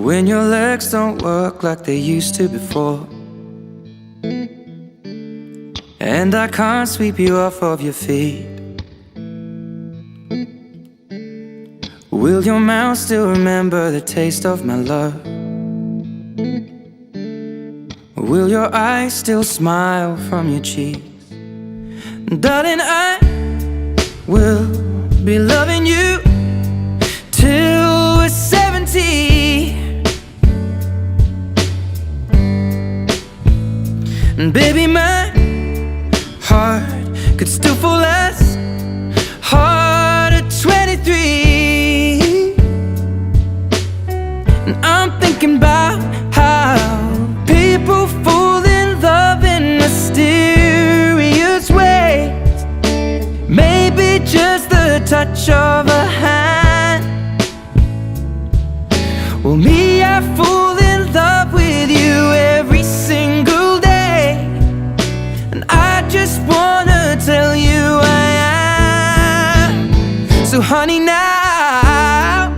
when your legs don't work like they used to before, and I can't sweep you off of your feet. Will your mouth still remember the taste of my love? Will your eyes still smile from your cheeks? Darling, I will be loving you till we're 70. And baby, my heart could still fall as hard at 23. And I'm thinking about how people fall in love in mysterious ways. Maybe just the touch of a hand. Well, me, I fall in love with you every single day, and I just wanna tell you I am. So honey, now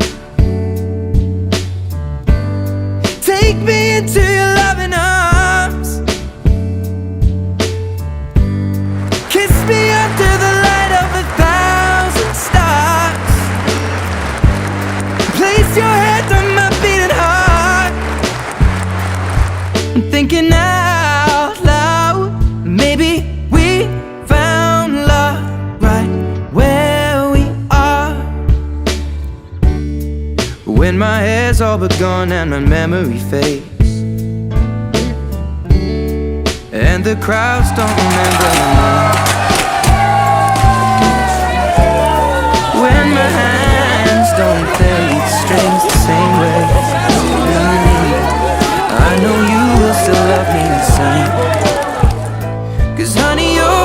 take me into your loving arms. Kiss me under the light of 1,000 stars. Place your head on my beating heart. I'm thinking out loud, maybe we found love right where we are. When my hair's all but gone and my memory fades, and the crowds don't remember me, when my hands don't play the strings the same way, I know you will still love me the same. 'Cause honey, your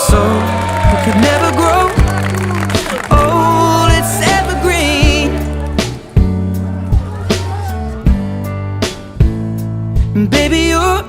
soul could never grow old, it's evergreen. Baby, you're